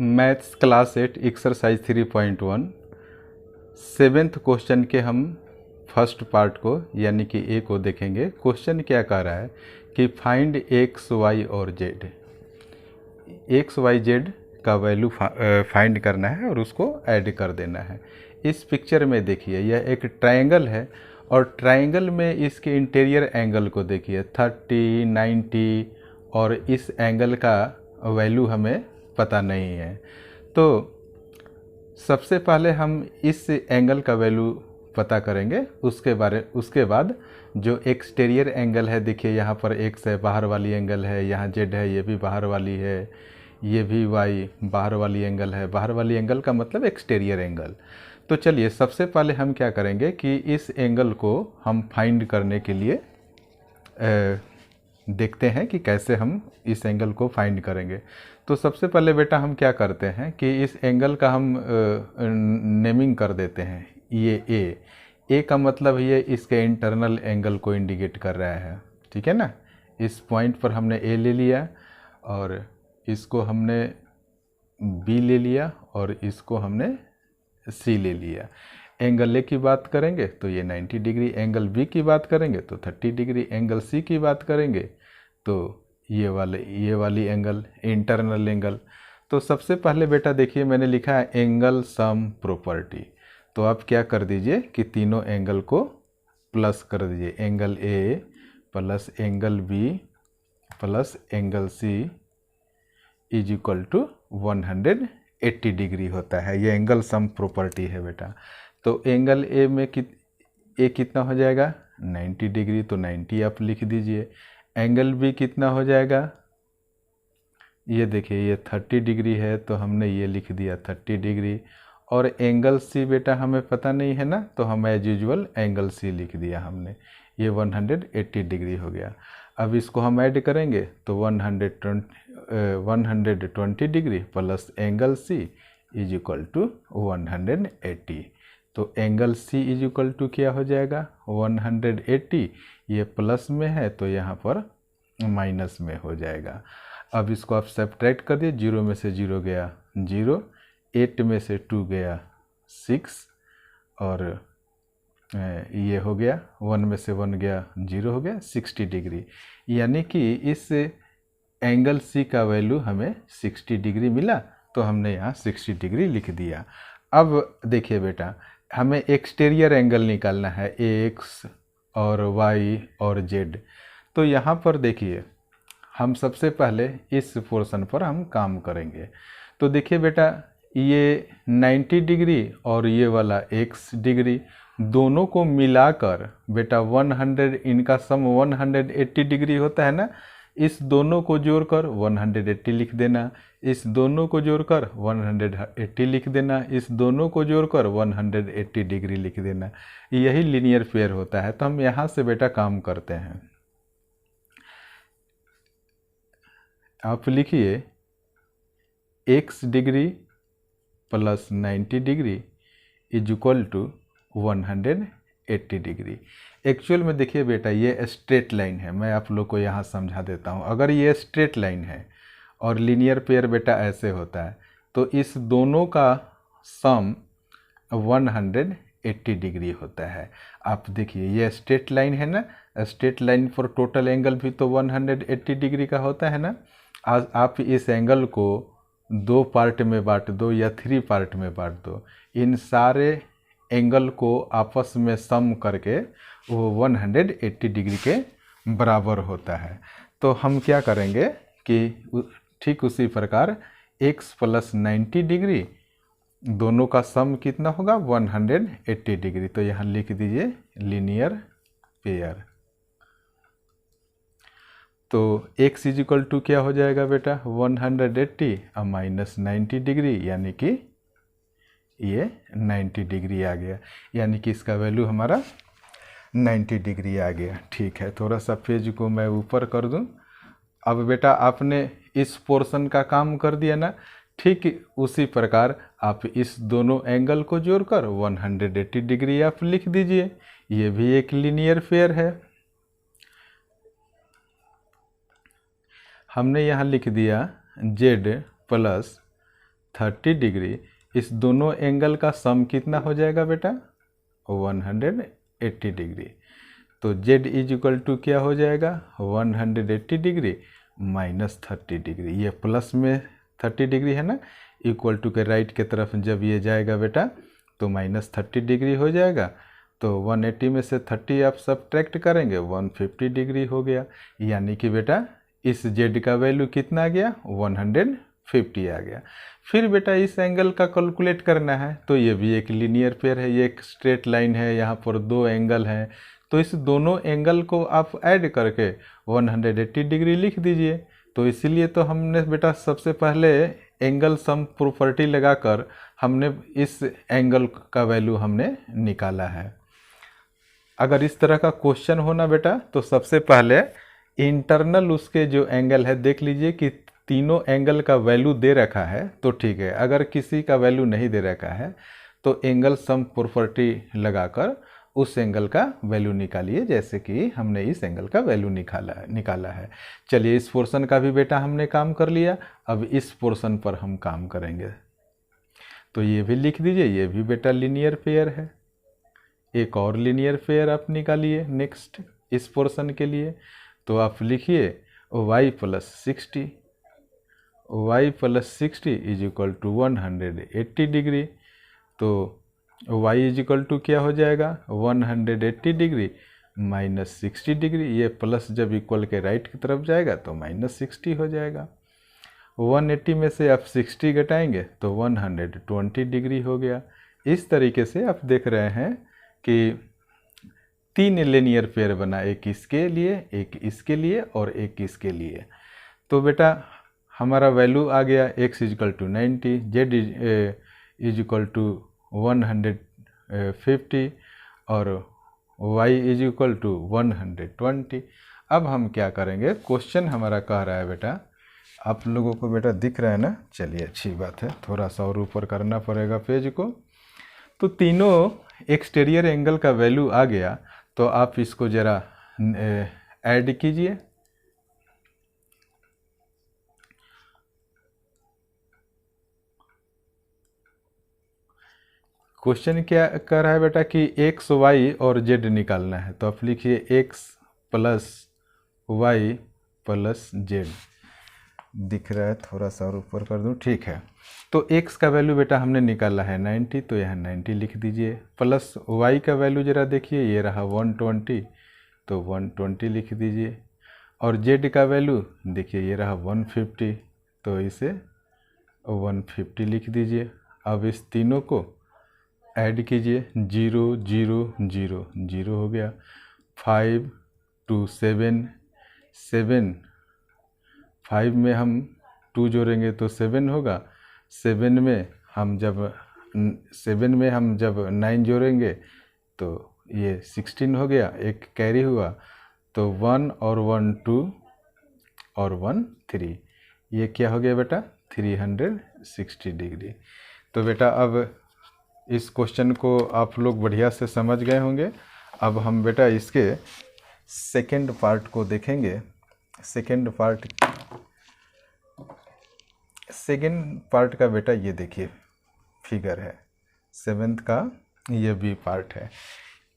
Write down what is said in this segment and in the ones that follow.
Maths class 8 exercise 3.1 seventh question के हम first part को यानी कि ए को देखेंगे। क्वेश्चन क्या कह रहा है कि फाइंड एक्स वाई और जेड। एक्स वाई जेड का वैल्यू फाइंड करना है और उसको ऐड कर देना है। इस पिक्चर में देखिए यह एक ट्रायंगल है और ट्रायंगल में इसके इंटीरियर एंगल को देखिए 30, 90 और इस एंगल का वैल्यू हमें पता नहीं है। तो सबसे पहले हम इस एंगल का वैल्यू पता करेंगे, उसके बाद जो एक्सटीरियर एंगल है, देखिए यहाँ पर एक्स है, बाहर वाली एंगल है, यहाँ जेड है, ये भी बाहर वाली है, ये भी वाई बाहर वाली एंगल है। बाहर वाली एंगल का मतलब एक्सटीरियर एंगल। तो चलिए सबसे पहले हम क्या करेंगे कि इस एंगल को हम फाइंड करने के लिए देखते हैं कि कैसे हम इस एंगल को फाइंड करेंगे। तो सबसे पहले बेटा हम क्या करते हैं कि इस एंगल का हम नेमिंग कर देते हैं। ये ए का मतलब ये इसके इंटरनल एंगल को इंडिकेट कर रहा है, ठीक है ना। इस पॉइंट पर हमने ए ले लिया और इसको हमने बी ले लिया और इसको हमने सी ले लिया। एंगल ए की बात करेंगे तो ये 90 डिग्री, एंगल बी की बात करेंगे तो 30 डिग्री, एंगल सी की बात करेंगे तो ये वाली एंगल इंटरनल एंगल। तो सबसे पहले बेटा देखिए मैंने लिखा है एंगल सम प्रॉपर्टी। तो आप क्या कर दीजिए कि तीनों एंगल को प्लस कर दीजिए, angle A plus angle B plus angle C is equal to 180 degree होता है। ये एंगल सम प्रॉपर्टी है बेटा। तो एंगल ए में कितना हो जाएगा 90 डिग्री, तो 90 आप लिख दीजिए। एंगल बी कितना हो जाएगा, ये देखिए ये 30 डिग्री है तो हमने ये लिख दिया 30 डिग्री। और एंगल सी बेटा हमें पता नहीं है ना, तो हम एज यूजुअल एंगल सी लिख दिया हमने, ये 180 डिग्री हो गया। अब इसको हम ऐड करेंगे तो 120 degree plus angle C is equal to 180। तो angle C is equal to क्या हो जाएगा 180, ये प्लस में है तो यहाँ पर माइनस में हो जाएगा। अब इसको आप सब्ट्रैक्ट कर दिए, 0 में से 0 गया 0, 8 में से 2 गया 6 और ये हो गया 1 में से 1 गया 0 हो गया 60 डिग्री। यानी कि इस एंगल सी का वैल्यू हमें 60 डिग्री मिला, तो हमने यहाँ 60 डिग्री लिख दिया। अब देखिए बेटा हमें एक्सटीरियर एंगल निकालना है, एक्स और वाई और जेड। तो यहाँ पर देखिए हम सबसे पहले इस पोर्शन पर हम काम करेंगे। तो देखिए बेटा ये 90 डिग्री और ये वाला x डिग्री दोनों को मिलाकर बेटा 100, इनका सम 180 डिग्री होता है ना। इस दोनों को जोड़कर 180 लिख देना, इस दोनों को जोड़कर 180 लिख देना, इस दोनों को जोड़कर 180 डिग्री लिख देना। यही लीनियर पेयर होता है। तो हम यहाँ से बेटा काम करते हैं। आप लिखिए x degree plus 90 degree is equal to 180 degree. Actual में देखिए बेटा ये स्ट्रेट लाइन है, मैं आप लोग को यहाँ समझा देता हूँ। अगर ये स्ट्रेट लाइन है और लीनियर पेयर बेटा ऐसे होता है तो इस दोनों का सम 180 डिग्री होता है। आप देखिए ये स्ट्रेट लाइन है ना, straight line for total angle भी तो 180 डिग्री का होता है ना। आज आप इस एंगल को 2 पार्ट में बांट दो या 3 पार्ट में बांट दो, इन सारे एंगल को आपस में सम करके वो 180 डिग्री के बराबर होता है। तो हम क्या करेंगे कि ठीक उसी प्रकार x प्लस 90 डिग्री दोनों का सम कितना होगा 180 डिग्री। तो यहाँ लिख दीजिए लीनियर पेयर। तो x इज इक्वल टू क्या हो जाएगा बेटा 180 और माइनस 90 डिग्री, यानी कि ये 90 डिग्री आ गया। यानी कि इसका वैल्यू हमारा 90 डिग्री आ गया। ठीक है, थोड़ा सा पेज को मैं ऊपर कर दूं। अब बेटा आपने इस पोर्शन का काम कर दिया ना, ठीक उसी प्रकार आप इस दोनों एंगल को जोड़कर 180 डिग्री आप लिख दीजिए। ये भी एक लीनियर पेयर है। हमने यहाँ लिख दिया z प्लस 30 डिग्री, इस दोनों एंगल का सम कितना हो जाएगा बेटा? 180 डिग्री। तो z इज इक्वल टू क्या हो जाएगा? 180 डिग्री माइनस 30 डिग्री, ये प्लस में 30 डिग्री है ना, इक्वल टू के राइट के तरफ जब ये जाएगा बेटा तो माइनस 30 डिग्री हो जाएगा। तो 180 में से 30 आप सब्ट्रैक्ट करेंगे, 150 डिग्री हो गया। यानी कि बेटा इस z का वैल्यू कितना आ गया? 150 आ गया। फिर बेटा इस एंगल का कैलकुलेट करना है, तो ये भी एक लीनियर पेयर है, ये एक स्ट्रेट लाइन है, यहाँ पर दो एंगल हैं, तो इस दोनों एंगल को आप ऐड करके 180 डिग्री लिख दीजिए। तो इसीलिए तो हमने बेटा सबसे पहले एंगल सम प्रॉपर्टी लगाकर हमने इस एंगल का वैल्यू हमने निकाला है। अगर इस तरह का क्वेश्चन होना बेटा तो सबसे पहले इंटरनल उसके जो एंगल है देख लीजिए कि तीनों एंगल का वैल्यू दे रखा है तो ठीक है, अगर किसी का वैल्यू नहीं दे रखा है तो एंगल सम प्रॉपर्टी लगाकर उस एंगल का वैल्यू निकालिए, जैसे कि हमने इस एंगल का वैल्यू निकाला है। चलिए इस पोर्शन का भी बेटा हमने काम कर लिया, अब इस पोर्शन पर हम काम करेंगे। तो ये भी लिख दीजिए, ये भी बेटा लीनियर पेयर है। एक और लीनियर पेयर आप निकालिए नेक्स्ट इस पोर्शन के लिए। तो आप लिखिए y plus 60 is equal to 180 degree. तो y इज इक्वल टू क्या हो जाएगा? 180 डिग्री माइनस 60 डिग्री, ये प्लस जब इक्वल के राइट की तरफ जाएगा तो माइनस 60 हो जाएगा। 180 में से आप 60 घटाएंगे तो 120 डिग्री हो गया। इस तरीके से आप देख रहे हैं कि तीन लीनियर पेयर बना, एक इसके लिए, एक इसके लिए और एक इसके लिए। तो बेटा हमारा वैल्यू आ गया x is equal to 90, z is equal to 150 और y इज इक्वल टू 120। अब हम क्या करेंगे, क्वेश्चन हमारा कह रहा है बेटा, आप लोगों को बेटा दिख रहा है ना? चलिए अच्छी बात है, थोड़ा सा और ऊपर करना पड़ेगा पेज को। तो तीनों एक्सटीरियर एंगल का वैल्यू आ गया, तो आप इसको ज़रा ऐड कीजिए। क्वेश्चन क्या कर रहा है बेटा कि x, y और z निकालना है। तो आप लिखिए x plus y plus z। दिख रहा है, थोड़ा सा और ऊपर कर दूं, ठीक है। तो x का वैल्यू बेटा हमने निकाला है 90, तो यहाँ 90 लिख दीजिए। प्लस y का वैल्यू ज़रा देखिए, ये रहा 120, तो 120 लिख दीजिए। और z का वैल्यू देखिए, ये रहा 150, तो इसे 150 लिख दीजिए। अब इस तीनों को ऐड कीजिए, 0 0 0 0 हो गया। 5 2 7 7, 5 में हम 2 जोड़ेंगे तो 7 होगा। 7 में हम जब 9 जोड़ेंगे तो ये 16 हो गया, एक कैरी हुआ। तो 1 और 1 2 और 1 3, ये क्या हो गया बेटा? 360 डिग्री। तो बेटा अब इस क्वेश्चन को आप लोग बढ़िया से समझ गए होंगे। अब हम बेटा इसके सेकंड पार्ट को देखेंगे। सेकंड पार्ट का बेटा ये देखिए फिगर है, 7th का ये भी पार्ट है।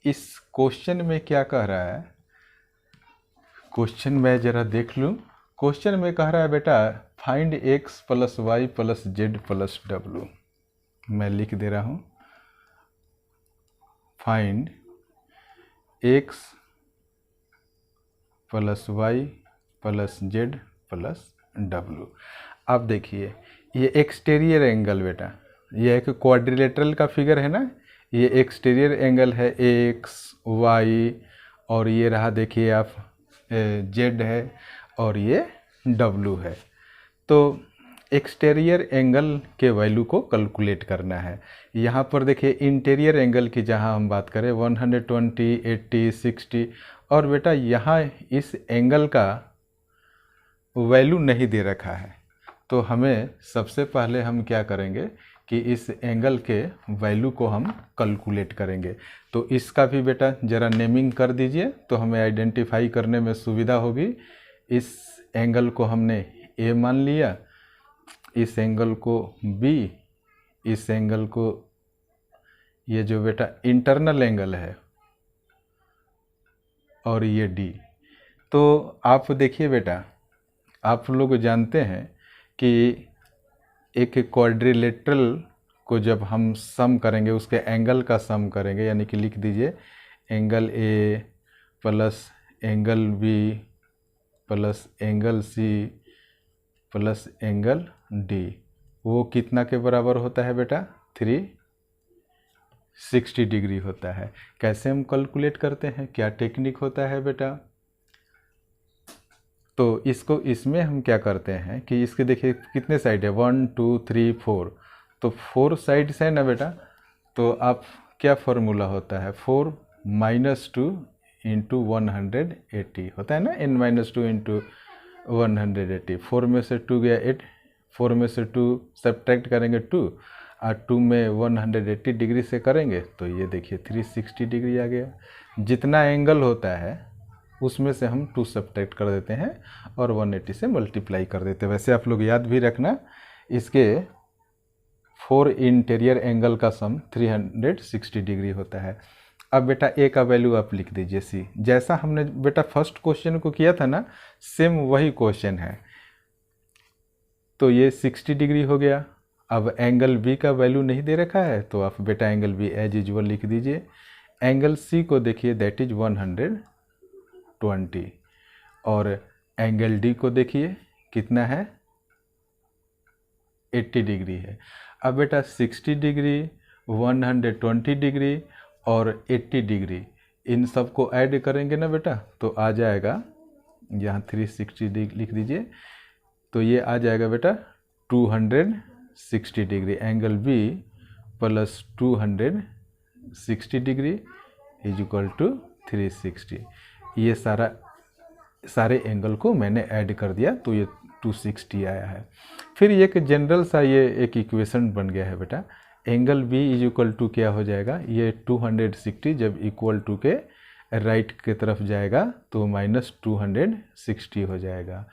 इस क्वेश्चन में क्या कह रहा है, क्वेश्चन में ज़रा देख लूँ। क्वेश्चन में कह रहा है बेटा find x plus Y plus Z plus W. मैं लिख दे रहा हूँ, find x plus Y plus Z plus W. अब देखिए ये एक्सटीरियर एंगल बेटा, ये एक क्वाड्रिलेटरल का फिगर है ना, ये एक्सटीरियर एंगल है x y और ये रहा देखिए आप z है और ये w है। तो एक्सटीरियर एंगल के वैल्यू को कैलकुलेट करना है। यहाँ पर देखिए इंटीरियर एंगल की जहाँ हम बात करें 120 80 60, और बेटा यहाँ इस एंगल का वैल्यू नहीं दे रखा है। तो हमें सबसे पहले हम क्या करेंगे कि इस एंगल के वैल्यू को हम कैलकुलेट करेंगे। तो इसका भी बेटा ज़रा नेमिंग कर दीजिए तो हमें आइडेंटिफाई करने में सुविधा होगी। इस एंगल को हमने ए मान लिया, इस एंगल को बी, इस एंगल को, ये जो बेटा इंटरनल एंगल है, और ये डी। तो आप देखिए बेटा, आप लोग जानते हैं कि एक क्वाड्रिलेटरल को जब हम सम करेंगे, उसके एंगल का सम करेंगे, यानी कि लिख दीजिए angle A plus angle B plus angle C plus angle D, वो कितना के बराबर होता है बेटा? 360 डिग्री होता है। कैसे हम कैलकुलेट करते हैं, क्या टेक्निक होता है बेटा? तो इसको, इसमें हम क्या करते हैं कि इसके देखिए कितने साइड है, 1 2 3 4, तो 4 साइड्स है ना बेटा। तो आप क्या फॉर्मूला होता है, 4 - 2 इंटू 180 होता है ना, n - 2 इंटू 180। 4 में से 2 गया 8, 4 में से 2 सब्ट्रैक्ट करेंगे 2, और 2 में 180 डिग्री से करेंगे तो ये देखिए 360 डिग्री आ गया। जितना एंगल होता है उसमें से हम 2 सब्ट्रैक्ट कर देते हैं और 180 से मल्टीप्लाई कर देते हैं। वैसे आप लोग याद भी रखना, इसके 4 इंटीरियर एंगल का सम 360 डिग्री होता है। अब बेटा ए का वैल्यू आप लिख दीजिए सी, जैसा हमने बेटा फर्स्ट क्वेश्चन को किया था ना, सेम वही क्वेश्चन है। तो ये 60 डिग्री हो गया। अब एंगल बी का वैल्यू नहीं दे रखा है, तो आप बेटा एंगल बी एज यूजुअल लिख दीजिए। एंगल सी को देखिए, दैट इज 120, और एंगल डी को देखिए कितना है, 80 डिग्री है। अब बेटा 60 डिग्री, 120 डिग्री और 80 डिग्री, इन सब को ऐड करेंगे ना बेटा, तो आ जाएगा, यहाँ 360 डिग्री लिख दीजिए, तो ये आ जाएगा बेटा 260 degree. Angle B plus 260 degree is equal to 360। ये सारे एंगल को मैंने ऐड कर दिया, तो ये 260 आया है। फिर एक जनरल सा ये एक इक्वेशन बन गया है बेटा, angle B is equal to क्या हो जाएगा, ये 260 जब इक्वल टू के राइट के तरफ जाएगा तो -260 हो जाएगा।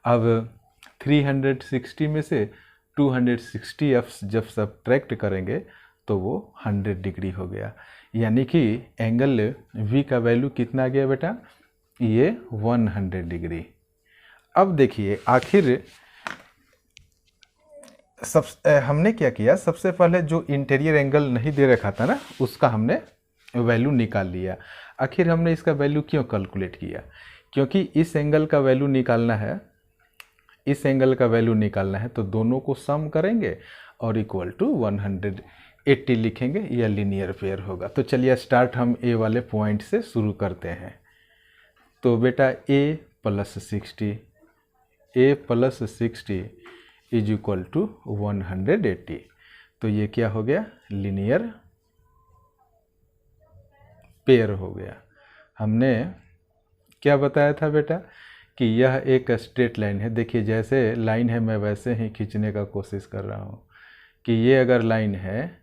अब 360 में से 260 जब सब्ट्रैक्ट करेंगे तो वो 100 डिग्री हो गया, यानी कि एंगल वी का वैल्यू कितना आ गया बेटा, ये 100 डिग्री। अब देखिए आखिर हमने क्या किया, सबसे पहले जो इंटीरियर एंगल नहीं दे रखा था ना, उसका हमने वैल्यू निकाल लिया। आखिर हमने इसका वैल्यू क्यों कैलकुलेट किया, क्योंकि इस एंगल का वैल्यू निकालना है, इस एंगल का वैल्यू निकालना है, तो दोनों को सम करेंगे और इक्वल टू 180 लिखेंगे, यह लीनियर पेयर होगा। तो चलिए स्टार्ट हम ए वाले पॉइंट से शुरू करते हैं। तो बेटा a plus 60 is equal to 180, तो ये क्या हो गया, लीनियर पेयर हो गया। हमने क्या बताया था बेटा कि यह एक स्ट्रेट लाइन है। देखिए जैसे लाइन है मैं वैसे ही खींचने का कोशिश कर रहा हूँ कि ये अगर लाइन है,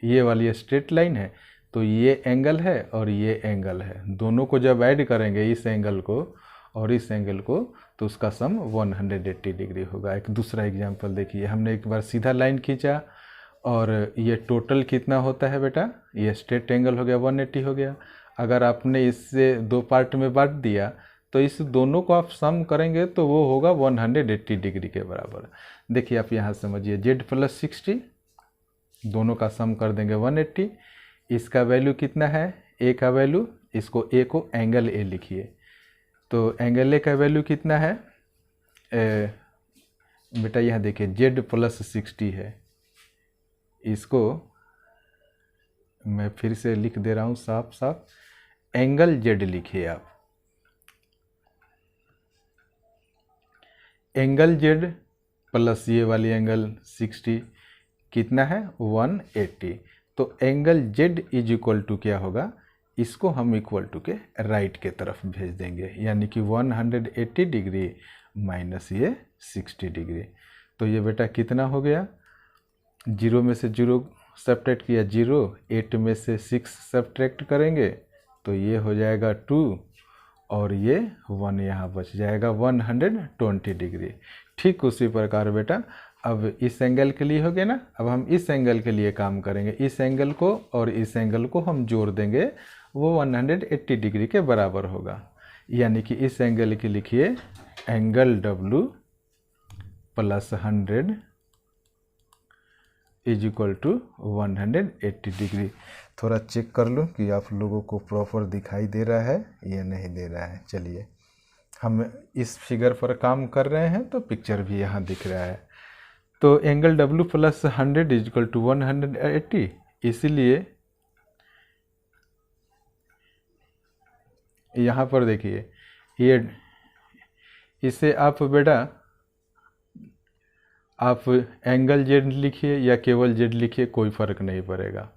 ये वाली स्ट्रेट लाइन है, तो ये एंगल है और ये एंगल है, दोनों को जब ऐड करेंगे इस एंगल को और इस एंगल को, तो उसका सम 180 डिग्री होगा। एक दूसरा एग्जांपल देखिए, हमने एक बार सीधा लाइन खींचा और ये टोटल कितना होता है बेटा, ये स्ट्रेट एंगल हो गया 180 हो गया। अगर आपने इससे 2 पार्ट में बांट दिया तो इस दोनों को आप सम करेंगे तो वो होगा 180 डिग्री के बराबर। देखिए आप यहाँ समझिए, z प्लस 60 दोनों का सम कर देंगे 180, इसका वैल्यू कितना है, a का वैल्यू, इसको a को एंगल a लिखिए, तो एंगल a का वैल्यू कितना है बेटा, यहाँ देखिए z प्लस 60 है, इसको मैं फिर से लिख दे रहा हूँ साफ साफ, एंगल z लिखिए आप, एंगल z प्लस ये वाली एंगल 60 कितना है 180, तो angle z is equal to क्या होगा, इसको हम इक्वल टू के राइट के तरफ भेज देंगे, यानी कि 180 डिग्री माइनस ये 60 डिग्री। तो ये बेटा कितना हो गया, 0 में से 0 सब्ट्रैक्ट किया 0, 8 में से 6 सब्ट्रैक्ट करेंगे तो ये हो जाएगा 2 और ये 1 यहाँ बच जाएगा 120 डिग्री। ठीक उसी प्रकार बेटा अब इस एंगल के लिए हो गया ना, अब हम इस एंगल के लिए काम करेंगे। इस एंगल को और इस एंगल को हम जोड़ देंगे, वो 180 डिग्री के बराबर होगा। यानी कि इस एंगल के लिखिए angle W plus 100 is equal to 180 degree. थोड़ा चेक कर लूँ कि आप लोगों को प्रॉपर दिखाई दे रहा है या नहीं दे रहा है। चलिए, हम इस फिगर पर काम कर रहे हैं तो पिक्चर भी यहाँ दिख रहा है। तो angle W plus 100 is equal to 180, इसीलिए यहाँ पर देखिए, ये इसे आप बेटा आप एंगल Z लिखिए या केवल Z लिखिए, कोई फ़र्क नहीं पड़ेगा।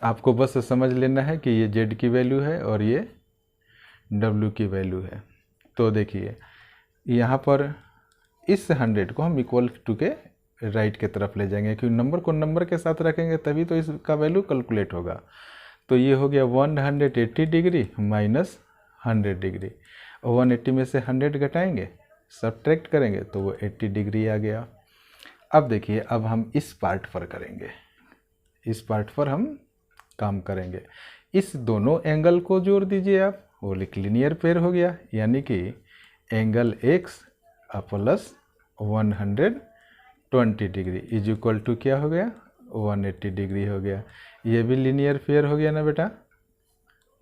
आपको बस समझ लेना है कि ये Z की वैल्यू है और ये W की वैल्यू है। तो देखिए यहाँ पर इस 100 को हम इक्वल टू के राइट के तरफ ले जाएंगे, क्योंकि नंबर को नंबर के साथ रखेंगे तभी तो इसका वैल्यू कैलकुलेट होगा। तो ये हो गया 180 डिग्री माइनस 100 डिग्री। 180 में से 100 घटाएंगे, सब्ट्रैक्ट करेंगे तो वो 80 डिग्री आ गया। अब देखिए, अब हम इस पार्ट पर करेंगे, इस पार्ट पर हम काम करेंगे। इस दोनों एंगल को जोड़ दीजिए आप, वो लीनियर पेयर हो गया। यानी कि angle X plus 120 degree is equal to क्या हो गया, 180 डिग्री हो गया। ये भी लीनियर पेयर हो गया ना बेटा।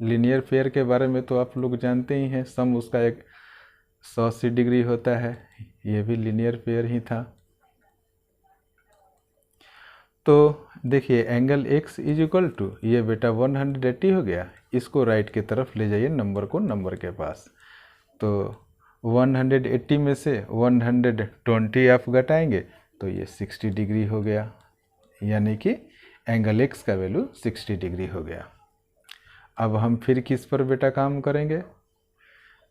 लीनियर पेयर के बारे में तो आप लोग जानते ही हैं, सम उसका एक 180 डिग्री होता है। ये भी लीनियर पेयर ही था। तो देखिए angle X is equal to ये बेटा 180 हो गया। इसको राइट की तरफ ले जाइए, नंबर को नंबर के पास। तो 180 में से 120 आप घटाएंगे तो ये 60 डिग्री हो गया। यानी कि एंगल X का वैल्यू 60 डिग्री हो गया। अब हम फिर किस पर बेटा काम करेंगे,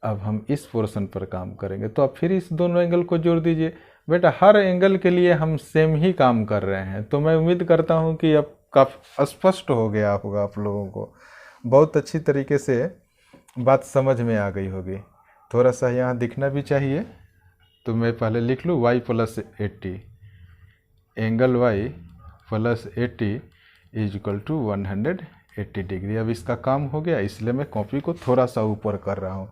अब हम इस पोर्शन पर काम करेंगे। तो अब फिर इस दोनों एंगल को जोड़ दीजिए। बेटा हर एंगल के लिए हम सेम ही काम कर रहे हैं, तो मैं उम्मीद करता हूं कि अब काफ़ी स्पष्ट हो गया होगा, आप लोगों को बहुत अच्छी तरीके से बात समझ में आ गई होगी। थोड़ा सा यहाँ दिखना भी चाहिए, तो मैं पहले लिख लूँ y plus 80, angle y plus 80 is equal to 180 degree. अब इसका काम हो गया, इसलिए मैं कॉपी को थोड़ा सा ऊपर कर रहा हूँ,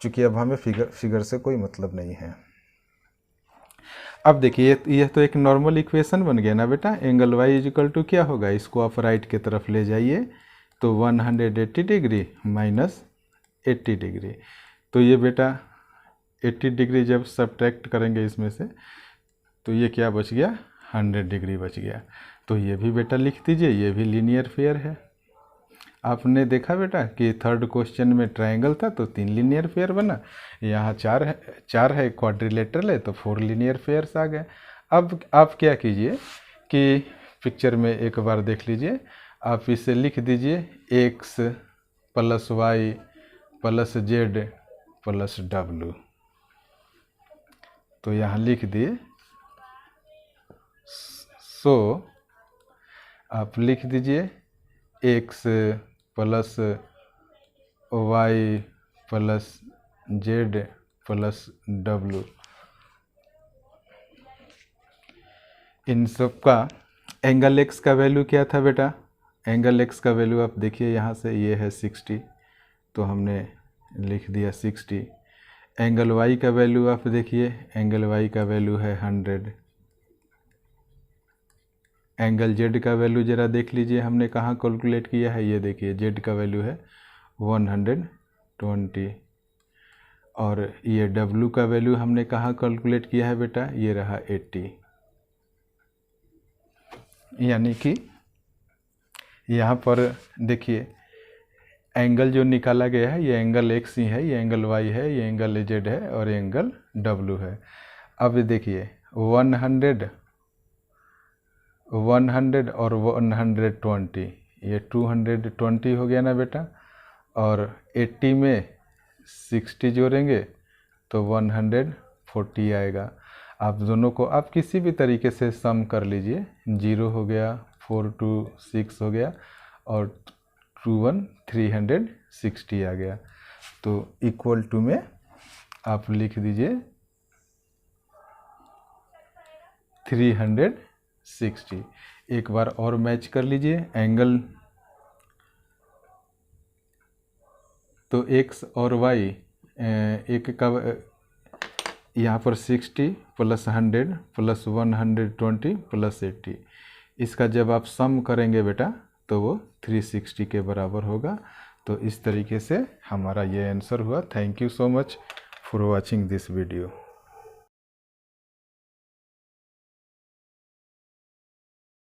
क्योंकि अब हमें फिगर से कोई मतलब नहीं है। अब देखिए यह तो एक नॉर्मल इक्वेशन बन गया ना बेटा। Angle y is equal to क्या होगा, इसको आप राइट की तरफ ले जाइए तो 180 डिग्री माइनस 80 डिग्री। तो ये बेटा 80 डिग्री जब सब्ट्रैक्ट करेंगे इसमें से तो ये क्या बच गया, 100 डिग्री बच गया। तो ये भी बेटा लिख दीजिए, ये भी लीनियर पेयर है। आपने देखा बेटा कि थर्ड क्वेश्चन में ट्रायंगल था तो 3 लीनियर पेयर बना, यहाँ 4 है क्वाड्रिलेटरल है तो 4 लीनियर पेयर्स आ गए। अब आप क्या कीजिए कि पिक्चर में एक बार देख लीजिए, आप इसे लिख दीजिए x plus y plus z plus w। तो यहाँ लिख दिए। सो आप लिख दीजिए x plus y plus z plus w। इन सब का एंगल x का वैल्यू क्या था बेटा, एंगल x का वैल्यू आप देखिए यहाँ से, ये है 60 तो हमने लिख दिया 60। एंगल y का वैल्यू आप देखिए, एंगल y का वैल्यू है 100। एंगल z का वैल्यू ज़रा देख लीजिए, हमने कहाँ कैलकुलेट किया है, ये देखिए z का वैल्यू है 120। और ये w का वैल्यू हमने कहाँ कैलकुलेट किया है बेटा, ये रहा 80। यानी कि यहाँ पर देखिए एंगल जो निकाला गया है ये एंगल x ही है, ये एंगल y है, ये एंगल z है और ये एंगल w है। अब देखिए 100 और 120, ये 220 हो गया ना बेटा। और 80 में 60 जोड़ेंगे तो 140 आएगा। आप दोनों को आप किसी भी तरीके से सम कर लीजिए, 0 हो गया, 4 2 6 हो गया और 2 1 360 आ गया। तो इक्वल टू में आप लिख दीजिए 360। एक बार और मैच कर लीजिए एंगल, तो x और y एक का यहाँ पर 60 प्लस 100 प्लस 120 प्लस 80, इसका जब आप सम करेंगे बेटा तो वो 360 के बराबर होगा। तो इस तरीके से हमारा ये आंसर हुआ। Thank you so much for watching this video.